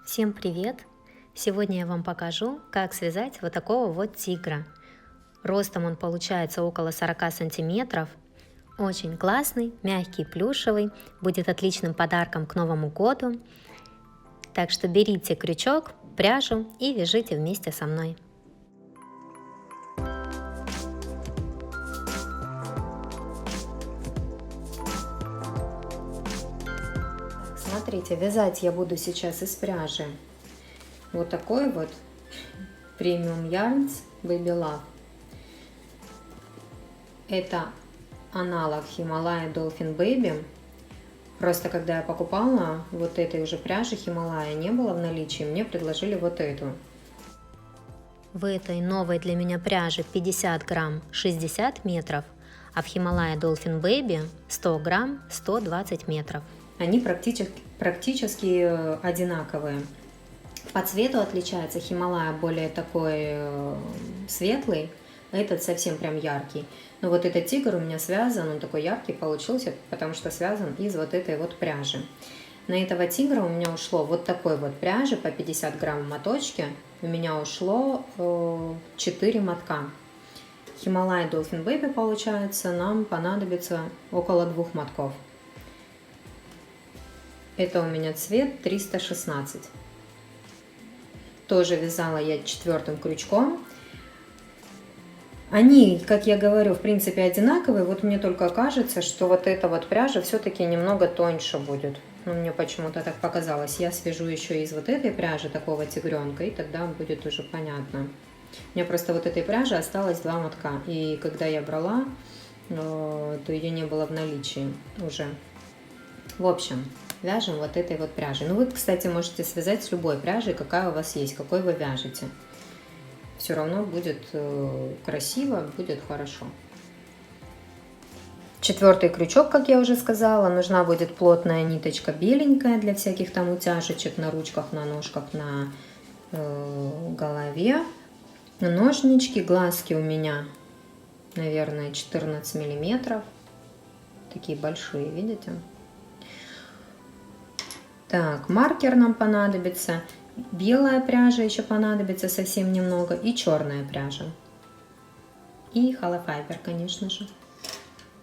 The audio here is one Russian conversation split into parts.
Всем привет! Сегодня я вам покажу, как связать вот такого вот тигра. Ростом он получается около 40 сантиметров. Очень классный, мягкий, плюшевый. Будет отличным подарком к Новому году. Так что берите крючок, пряжу и вяжите вместе со мной. Смотрите, вязать я буду сейчас из пряжи вот такой вот Premium Yarns Baby Love. Это аналог Himalaya Dolphin Baby. Просто когда я покупала вот этой уже пряжи Himalaya не было в наличии, мне предложили вот эту. В этой новой для меня пряже 50 грамм 60 метров, а в Himalaya Dolphin Baby 100 грамм 120 метров. Они практически одинаковые. По цвету отличается Himalaya более такой светлый, а этот совсем прям яркий. Но вот этот тигр у меня связан, он такой яркий получился, потому что связан из вот этой вот пряжи. На этого тигра у меня ушло вот такой вот пряжи по 50 грамм в моточке. У меня ушло 4 мотка. Himalaya Dolphin Baby, получается, нам понадобится около 2 мотков. Это у меня цвет 316. Тоже вязала я 4-м крючком. Они, как я говорю, в принципе одинаковые. Вот мне только кажется, что вот эта вот пряжа все-таки немного тоньше будет. Ну, мне почему-то так показалось. Я свяжу еще из вот этой пряжи такого тигренка, и тогда будет уже понятно. У меня просто вот этой пряжи осталось 2 мотка. И когда я брала, то ее не было в наличии уже. В общем, вяжем вот этой вот пряжей. Ну, вы, кстати, можете связать с любой пряжей, какая у вас есть, какой вы вяжете. Все равно будет красиво, будет хорошо. 4-й крючок, как я уже сказала, нужна будет плотная ниточка беленькая для всяких там утяжечек на ручках, на ножках, на голове. Ножнички, глазки у меня, наверное, 14 миллиметров. Такие большие, видите? Так, маркер нам понадобится. Белая пряжа еще понадобится совсем немного. И черная пряжа. И холофайбер, конечно же.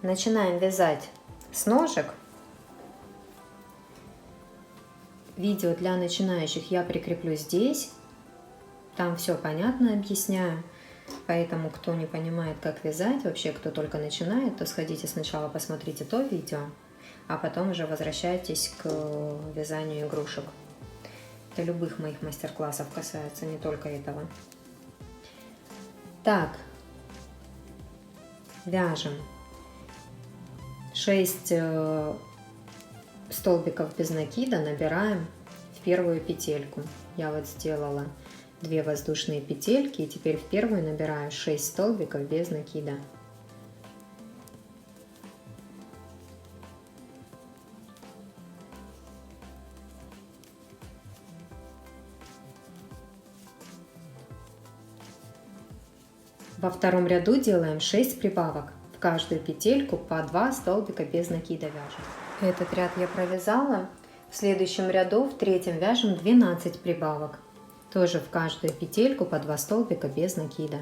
Начинаем вязать с ножек. Видео для начинающих я прикреплю здесь. Там все понятно объясняю. Поэтому, кто не понимает, как вязать, вообще, кто только начинает, то сходите сначала посмотрите то видео, а потом уже возвращайтесь к вязанию игрушек. Это любых моих мастер-классов касается, не только этого. Так, вяжем 6 столбиков без накида, набираем в первую петельку. Я вот сделала 2 воздушные петельки, и теперь в первую набираю 6 столбиков без накида. Во втором ряду делаем 6 прибавок. В каждую петельку по 2 столбика без накида вяжем. Этот ряд я провязала. В следующем ряду, в 3-м, вяжем 12 прибавок. Тоже в каждую петельку по 2 столбика без накида.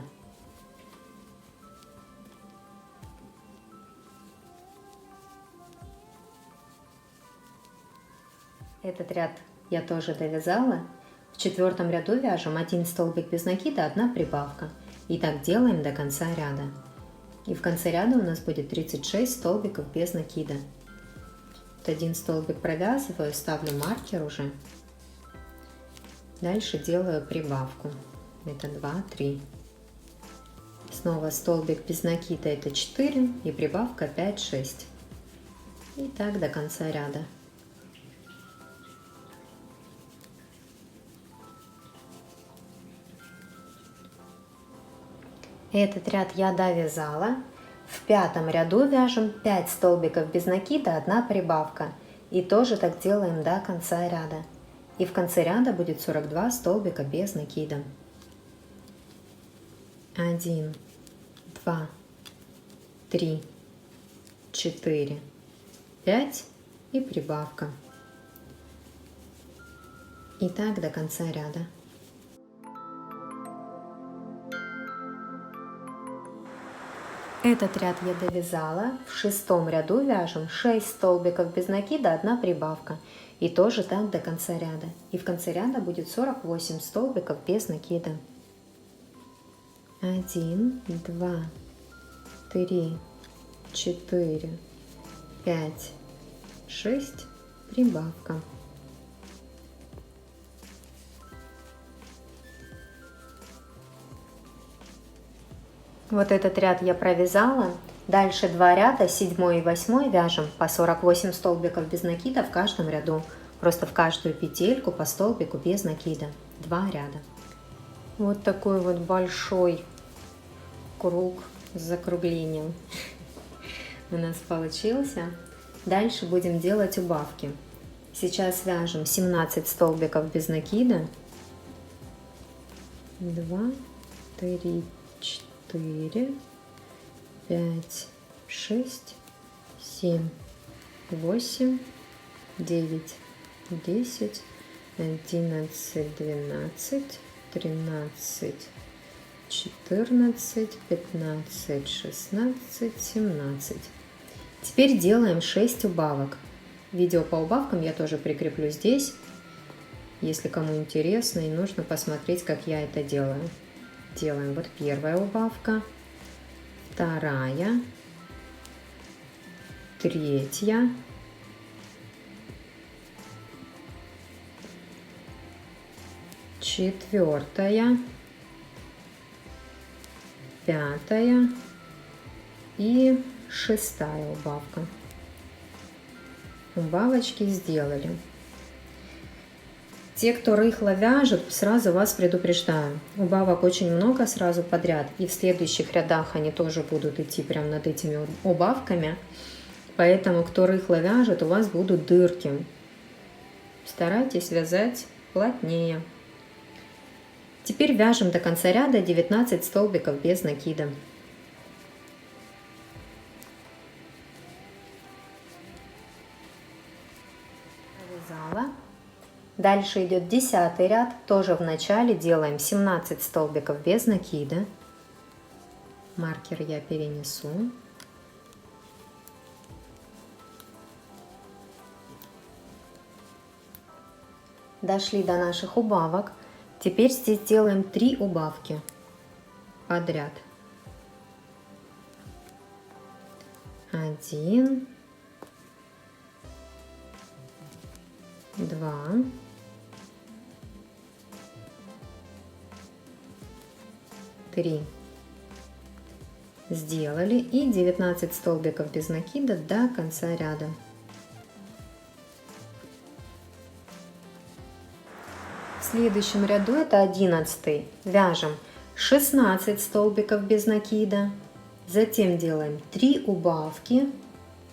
Этот ряд я тоже довязала. В 4-м ряду вяжем 1 столбик без накида, 1 прибавка. И так делаем до конца ряда. И в конце ряда у нас будет 36 столбиков без накида. Вот 1 столбик провязываю, ставлю маркер уже. Дальше делаю прибавку. Это 2, 3. Снова столбик без накида, это 4. И прибавка 5, 6. И так до конца ряда. Этот ряд я довязала. В 5-м ряду вяжем 5 столбиков без накида, 1 прибавка. И тоже так делаем до конца ряда. И в конце ряда будет 42 столбика без накида. 1, 2, 3, 4, 5 и прибавка. И так до конца ряда. Этот ряд я довязала. В 6-м ряду вяжем 6 столбиков без накида, 1 прибавка. И тоже так до конца ряда. И в конце ряда будет 48 столбиков без накида. 1, 2, 3, 4, 5, 6, прибавка. Вот этот ряд я провязала. Дальше 2 ряда, 7 и 8 вяжем по 48 столбиков без накида в каждом ряду. Просто в каждую петельку по столбику без накида. 2 ряда. Вот такой вот большой круг с закруглением у нас получился. Дальше будем делать убавки. Сейчас вяжем 17 столбиков без накида. 2, 3, 4, 5, 6, 7, 8, 9, 10, 11, 12, 13, 14, 15, 16, 17. Теперь делаем 6 убавок. Видео по убавкам я тоже прикреплю здесь, если кому интересно и нужно посмотреть, как я это делаю. Делаем вот первая убавка, вторая, третья, четвертая, пятая и шестая убавка. Убавочки сделали. Те, кто рыхло вяжет, сразу вас предупреждаю. Убавок очень много сразу подряд. И в следующих рядах они тоже будут идти прямо над этими убавками. Поэтому, кто рыхло вяжет, у вас будут дырки. Старайтесь вязать плотнее. Теперь вяжем до конца ряда 19 столбиков без накида. Провязала. Дальше идет 10-й ряд. Тоже в начале делаем 17 столбиков без накида. Маркер я перенесу. Дошли до наших убавок. Теперь здесь делаем 3 убавки подряд. 1, 2, 3. Сделали. И 19 столбиков без накида до конца ряда. В следующем ряду, это 11, вяжем 16 столбиков без накида. Затем делаем 3 убавки.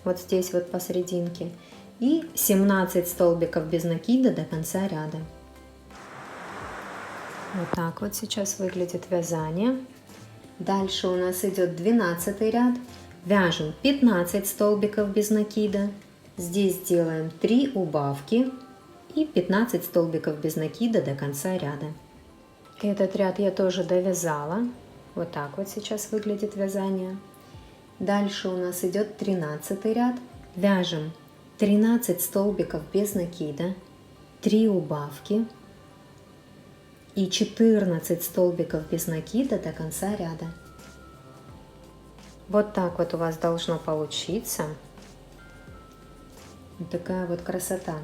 Вот здесь вот посерединке. И 17 столбиков без накида до конца ряда. Вот так вот сейчас выглядит вязание. Дальше у нас идет 12 ряд. Вяжем 15 столбиков без накида. Здесь делаем 3 убавки и 15 столбиков без накида до конца ряда. Этот ряд я тоже довязала. Вот так вот сейчас выглядит вязание. Дальше у нас идет 13 ряд. Вяжем 13 столбиков без накида, 3 убавки и 14 столбиков без накида до конца ряда. Вот так вот у вас должно получиться. Вот такая вот красота.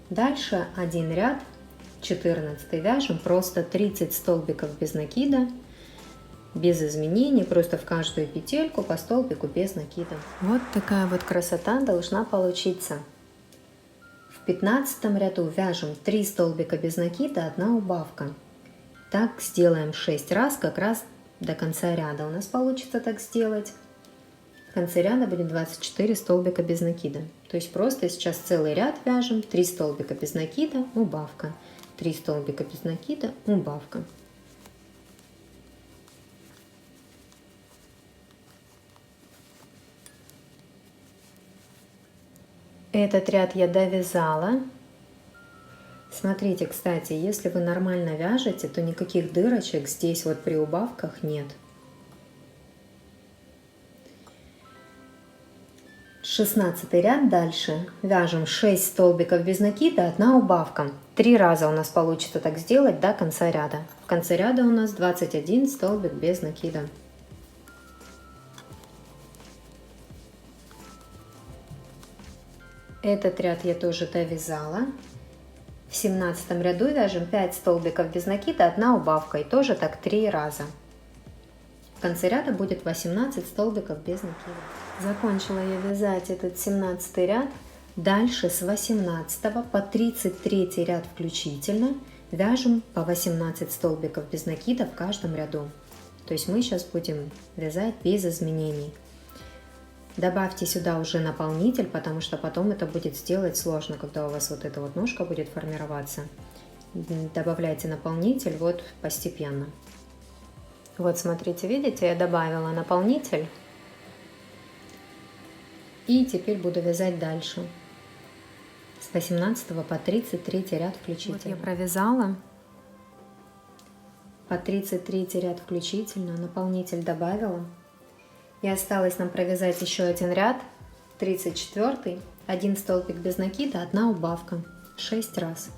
Дальше один ряд, 14 вяжем просто 30 столбиков без накида, без изменений, просто в каждую петельку по столбику без накида. Вот такая вот красота должна получиться. В 15 ряду вяжем 3 столбика без накида, 1 убавка. Так сделаем 6 раз, как раз до конца ряда у нас получится так сделать. В конце ряда будет 24 столбика без накида. То есть просто сейчас целый ряд вяжем 3 столбика без накида, убавка, 3 столбика без накида, убавка. Этот ряд я довязала. Смотрите, кстати, если вы нормально вяжете, то никаких дырочек здесь вот при убавках нет. 16 ряд дальше. Вяжем 6 столбиков без накида, 1 убавка. 3 раза у нас получится так сделать до конца ряда. В конце ряда у нас 21 столбик без накида. Этот ряд я тоже довязала. В 17 ряду вяжем 5 столбиков без накида, 1 убавка, и тоже так 3 раза. В конце ряда будет 18 столбиков без накида. Закончила я вязать этот 17 ряд. Дальше с 18 по 33 ряд включительно вяжем по 18 столбиков без накида в каждом ряду. То есть мы сейчас будем вязать без изменений. Добавьте сюда уже наполнитель, потому что потом это будет сделать сложно, когда у вас вот эта вот ножка будет формироваться. Добавляйте наполнитель вот постепенно. Вот смотрите, видите, я добавила наполнитель. И теперь буду вязать дальше. С 18 по 33 ряд включительно. Вот я провязала. По 33 ряд включительно, наполнитель добавила. И осталось нам провязать еще один ряд, 34, 1 столбик без накида, 1 убавка, 6 раз.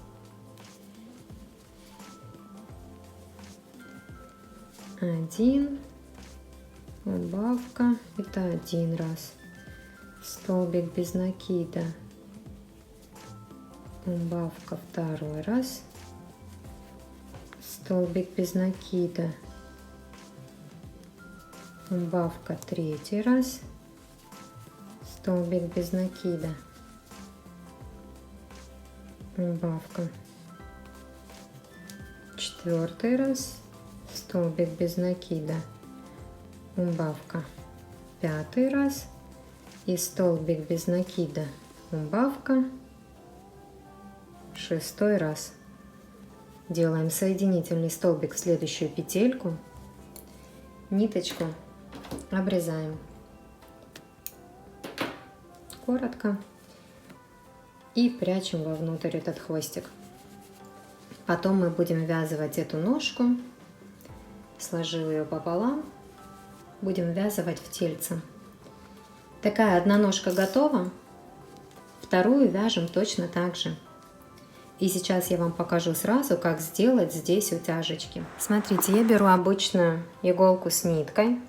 Один, убавка, это 1 раз. Столбик без накида, убавка 2 раз. Столбик без накида, убавка 3 раз, столбик без накида, убавка 4 раз, столбик без накида, убавка 5 раз и столбик без накида, убавка 6 раз. Делаем соединительный столбик в следующую петельку, ниточку обрезаем коротко и прячем вовнутрь этот хвостик. Потом мы будем ввязывать эту ножку, сложив ее пополам, будем ввязывать в тельце. Такая одна ножка готова, вторую вяжем точно так же. И сейчас я вам покажу сразу, как сделать здесь утяжечки. Смотрите, я беру обычную иголку с ниткой,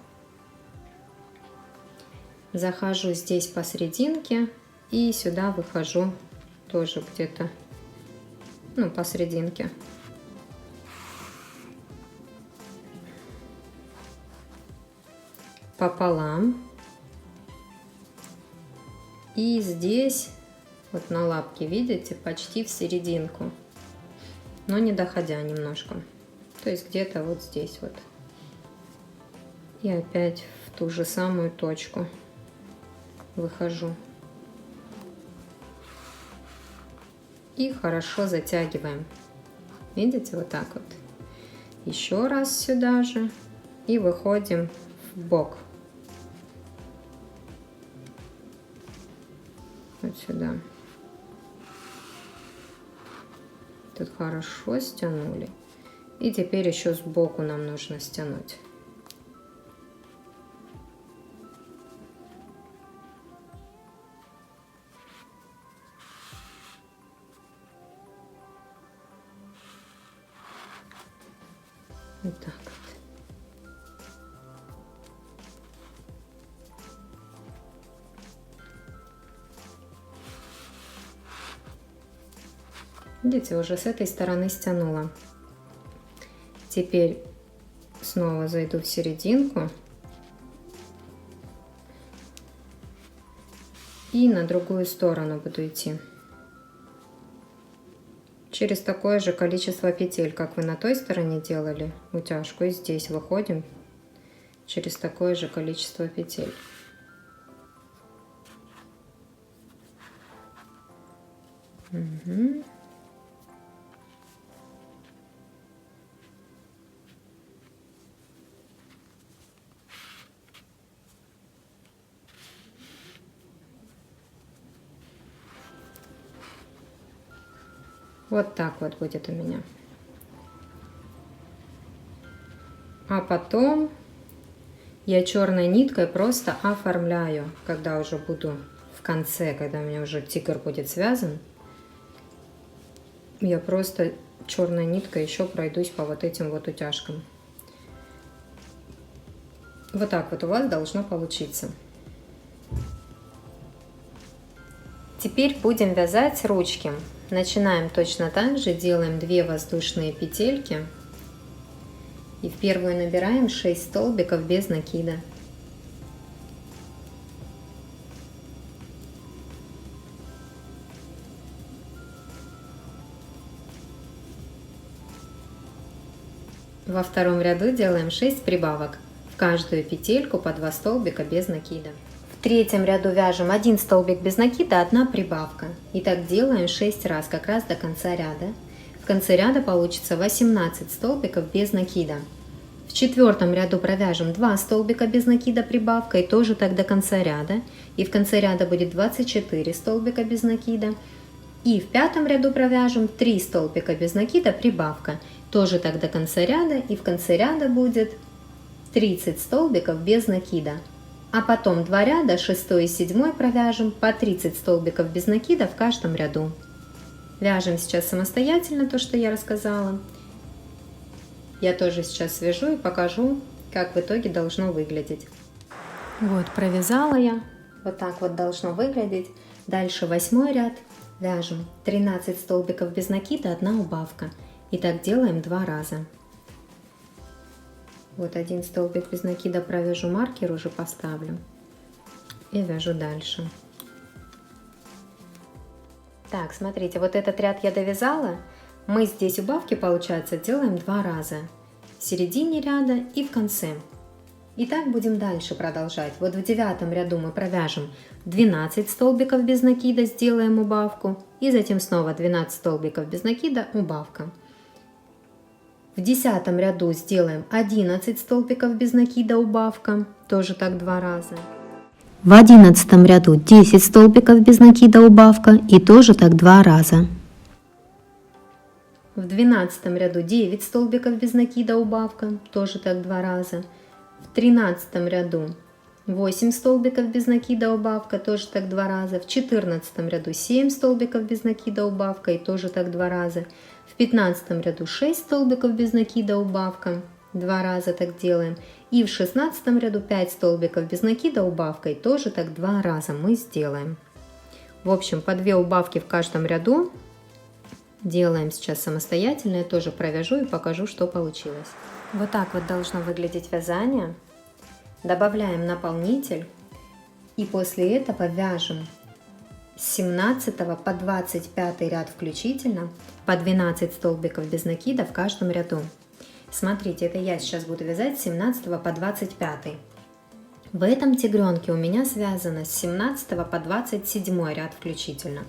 захожу здесь посерединке и сюда выхожу тоже где-то, ну, посерединке. Пополам. И здесь вот на лапке, видите, почти в серединку, но не доходя немножко. То есть где-то вот здесь вот. И опять в ту же самую точку выхожу. И хорошо затягиваем. Видите, вот так вот. Еще раз сюда же. И выходим в бок. Вот сюда. Тут хорошо стянули. И теперь еще сбоку нам нужно стянуть. Вот так вот. Видите, уже с этой стороны стянула. Теперь снова зайду в серединку и на другую сторону буду идти. Через такое же количество петель, как вы на той стороне делали утяжку, и здесь выходим через такое же количество петель. Угу. Вот так вот будет у меня. А потом я черной ниткой просто оформляю, когда уже буду в конце, когда у меня уже тигр будет связан. Я просто черной ниткой еще пройдусь по вот этим вот утяжкам. Вот так вот у вас должно получиться. Теперь будем вязать ручки. Начинаем точно так же, делаем 2 воздушные петельки. И в первую набираем 6 столбиков без накида. Во втором ряду делаем 6 прибавок. В каждую петельку по 2 столбика без накида. В третьем ряду вяжем 1 столбик без накида, 1 прибавка. И так делаем 6 раз, как раз до конца ряда. В конце ряда получится 18 столбиков без накида. В четвертом ряду провяжем 2 столбика без накида прибавка, и тоже так до конца ряда. И в конце ряда будет 24 столбика без накида. И в пятом ряду провяжем 3 столбика без накида прибавка. Тоже так до конца ряда, и в конце ряда будет 30 столбиков без накида. А потом 2 ряда, 6 и 7 провяжем по 30 столбиков без накида в каждом ряду. Вяжем сейчас самостоятельно то, что я рассказала. Я тоже сейчас свяжу и покажу, как в итоге должно выглядеть. Вот, провязала я. Вот так вот должно выглядеть. Дальше 8 ряд. Вяжем 13 столбиков без накида, 1 убавка. И так делаем 2 раза. Вот 1 столбик без накида провяжу, маркер уже поставлю. И вяжу дальше. Так, смотрите, вот этот ряд я довязала. Мы здесь убавки, получается, делаем 2 раза. В середине ряда и в конце. И так будем дальше продолжать. Вот в 9 ряду мы провяжем 12 столбиков без накида, сделаем убавку. И затем снова 12 столбиков без накида, убавка. В 10 ряду сделаем 11 столбиков без накида, убавка. Тоже так 2 раза. В 11 ряду 10 столбиков без накида, убавка. И тоже так 2 раза. В 12 ряду 9 столбиков без накида, убавка. Тоже так 2 раза. В 13 ряду 8 столбиков без накида, убавка. Тоже так 2 раза. В 14 ряду 7 столбиков без накида, убавка. И тоже так 2 раза. В 15 ряду 6 столбиков без накида, убавка. 2 раза так делаем. И в 16 ряду 5 столбиков без накида, убавкой. Тоже так 2 раза мы сделаем. В общем, по 2 убавки в каждом ряду. Делаем сейчас самостоятельно. Я тоже провяжу и покажу, что получилось. Вот так вот должно выглядеть вязание. Добавляем наполнитель. И после этого вяжем с 17 по 25 ряд включительно по 12 столбиков без накида в каждом ряду. Смотрите, это я сейчас буду вязать с 17 по 25. В этом тигренке у меня связано с 17 по 27 ряд включительно.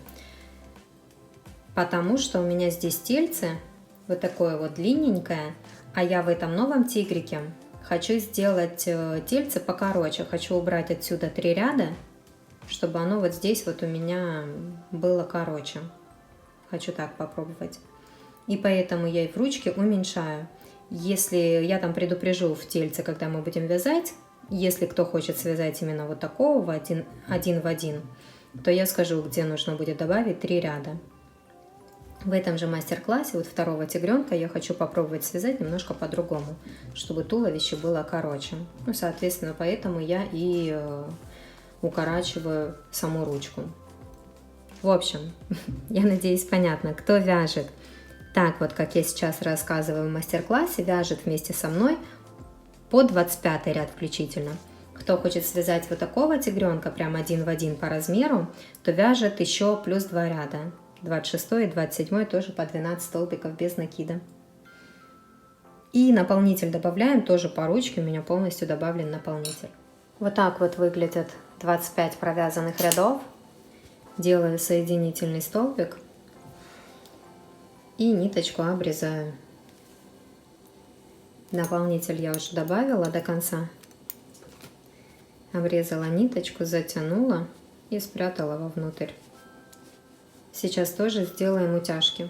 Потому что у меня здесь тельце вот такое вот длинненькое, а я в этом новом тигрике хочу сделать тельце покороче. Хочу убрать отсюда 3 ряда, чтобы оно вот здесь вот у меня было короче. Хочу так попробовать. И поэтому я и в ручке уменьшаю. Если я там предупрежу в тельце, когда мы будем вязать, если кто хочет связать именно вот такого один в один, то я скажу, где нужно будет добавить 3 ряда. В этом же мастер-классе, вот второго тигренка, я хочу попробовать связать немножко по-другому, чтобы туловище было короче. Ну, соответственно, поэтому я и укорачиваю саму ручку. В общем, я надеюсь, понятно, кто вяжет так вот, как я сейчас рассказываю в мастер-классе, вяжет вместе со мной по 25 ряд включительно. Кто хочет связать вот такого тигренка, прям один в один по размеру, то вяжет еще плюс 2 ряда. 26 и 27 тоже по 12 столбиков без накида. И наполнитель добавляем тоже по ручке, у меня полностью добавлен наполнитель. Вот так вот выглядят 25 провязанных рядов. Делаю соединительный столбик и ниточку обрезаю. Наполнитель я уже добавила до конца. Обрезала ниточку, затянула и спрятала вовнутрь. Сейчас тоже сделаем утяжки.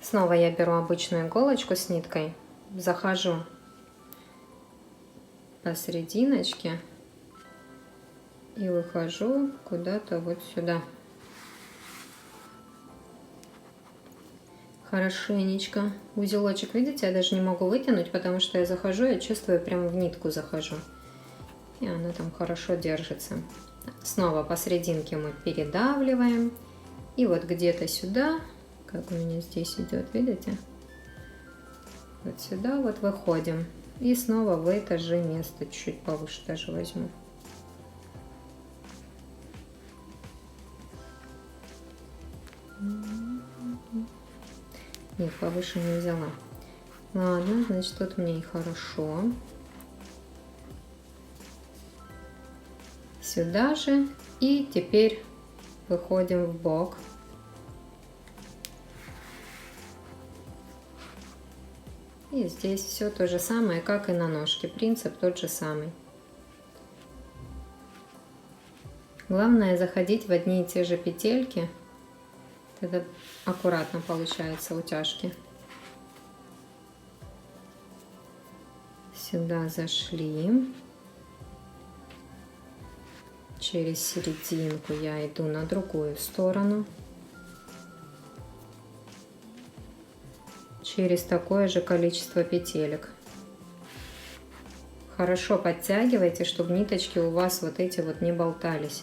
Снова я беру обычную иголочку с ниткой, захожу посерединочке и выхожу куда-то вот сюда. Хорошенечко. Узелочек, видите, я даже не могу вытянуть, потому что я захожу, я чувствую, прямо в нитку захожу. И она там хорошо держится. Снова посерединке мы передавливаем. И вот где-то сюда, как у меня здесь идет, видите? Вот сюда вот выходим. И снова в это же место, чуть повыше даже возьму. Нет, повыше не взяла. Ладно, значит, тут мне и хорошо. Сюда же. И теперь выходим в бок. И здесь все то же самое, как и на ножке. Принцип тот же самый. Главное заходить в одни и те же петельки. Тогда аккуратно получается утяжки. Сюда зашли. Через серединку я иду на другую сторону. Через такое же количество петелек. Хорошо подтягивайте, чтобы ниточки у вас вот эти вот не болтались.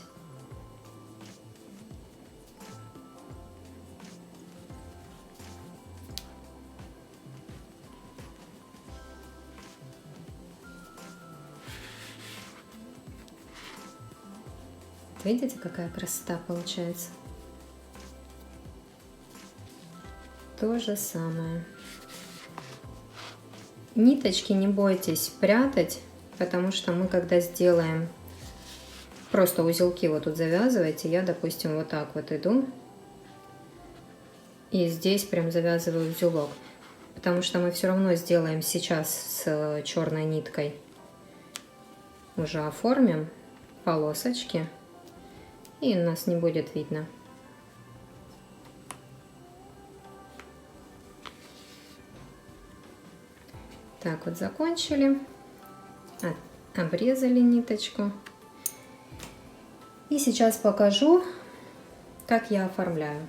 Видите, какая красота получается? То же самое. Ниточки не бойтесь прятать, потому что мы когда сделаем просто узелки, вот тут завязываете, я, допустим, вот так вот иду и здесь прям завязываю узелок, потому что мы все равно сделаем сейчас с черной ниткой, уже оформим полосочки, и у нас не будет видно. Так вот закончили, обрезали ниточку. И сейчас покажу, как я оформляю.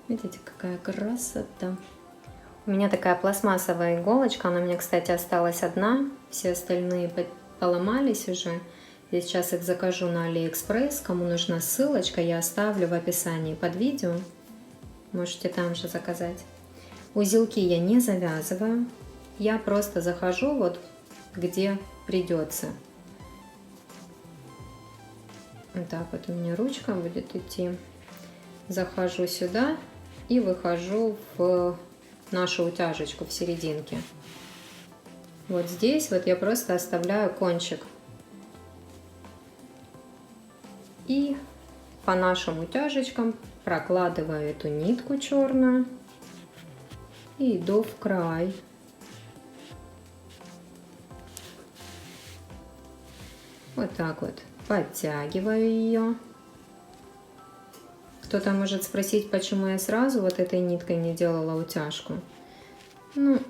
Видите, какая красота. У меня такая пластмассовая иголочка, она у меня, кстати, осталась одна, все остальные поломались уже. Я сейчас их закажу на AliExpress, кому нужна ссылочка, я оставлю в описании под видео, можете там же заказать. Узелки я не завязываю, я просто захожу вот где придется. Вот так вот у меня ручка будет идти. Захожу сюда и выхожу в нашу утяжечку в серединке. Вот здесь вот я просто оставляю кончик. И по нашим утяжечкам прокладываю эту нитку черную и иду в край. Вот так вот подтягиваю ее. Кто-то может спросить, почему я сразу вот этой ниткой не делала утяжку. Ну,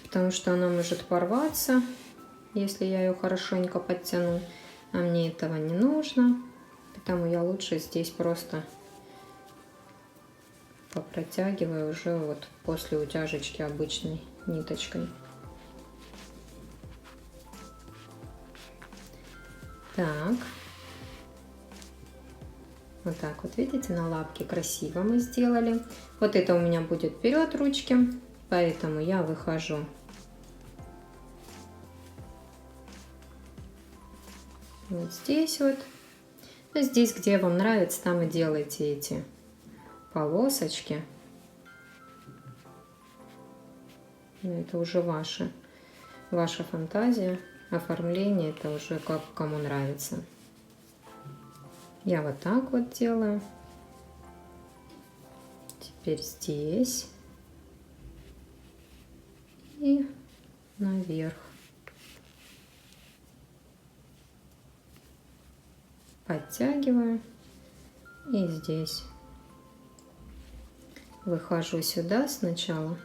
потому что она может порваться, если я ее хорошенько подтяну. А мне этого не нужно, поэтому я лучше здесь просто попротягиваю уже вот после утяжечки обычной ниточкой. Так. Вот так вот, видите, на лапке красиво мы сделали. Вот это у меня будет вперед ручки, поэтому я выхожу вот здесь вот. Ну, здесь, где вам нравится, там и делайте эти полосочки. Это уже ваша фантазия, оформление, это уже как кому нравится. Я вот так вот делаю. Теперь здесь и наверх. Подтягиваю и здесь. выхожу сюда сначала.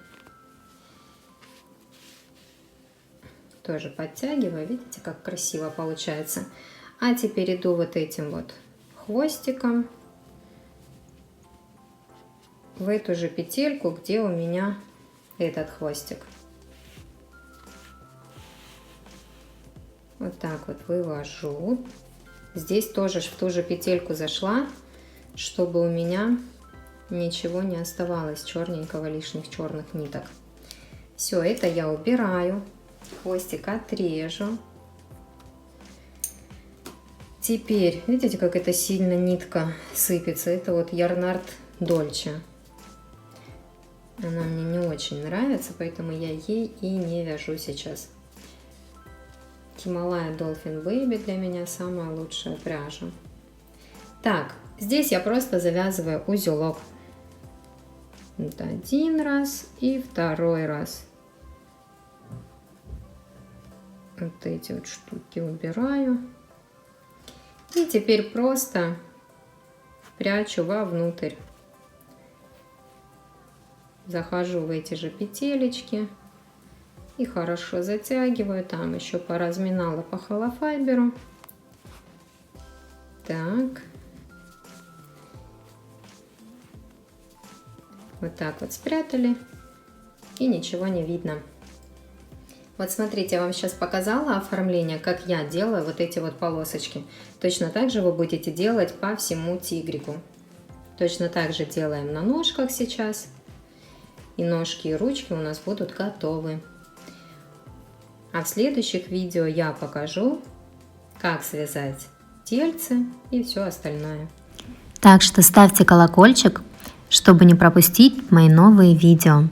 Тоже подтягиваю. Видите, как красиво получается. А теперь иду вот этим вот хвостиком в эту же петельку, где у меня этот хвостик. Вот так вот вывожу. Здесь тоже в ту же петельку зашла, чтобы у меня ничего не оставалось черненького, лишних черных ниток. Все, это я убираю. Хвостик отрежу. Теперь, видите, как это сильно нитка сыпется? Это вот Ярнард Дольче. Она мне не очень нравится, поэтому я ей и не вяжу сейчас. Himalaya Dolphin Baby для меня самая лучшая пряжа. Так, здесь я просто завязываю узелок. Вот один раз и второй раз. Вот эти вот штуки убираю. И теперь просто прячу вовнутрь. Захожу в эти же петелечки и хорошо затягиваю. Там еще поразминала по холофайберу. Так. Вот так вот спрятали. И ничего не видно. Вот смотрите, я вам сейчас показала оформление, как я делаю вот эти вот полосочки. Точно так же вы будете делать по всему тигрику. Точно так же делаем на ножках сейчас. И ножки, и ручки у нас будут готовы. А в следующих видео я покажу, как связать тельце и все остальное. Так что ставьте колокольчик, чтобы не пропустить мои новые видео.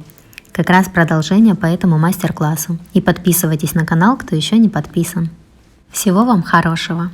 Как раз продолжение по этому мастер-классу. И подписывайтесь на канал, кто еще не подписан. Всего вам хорошего!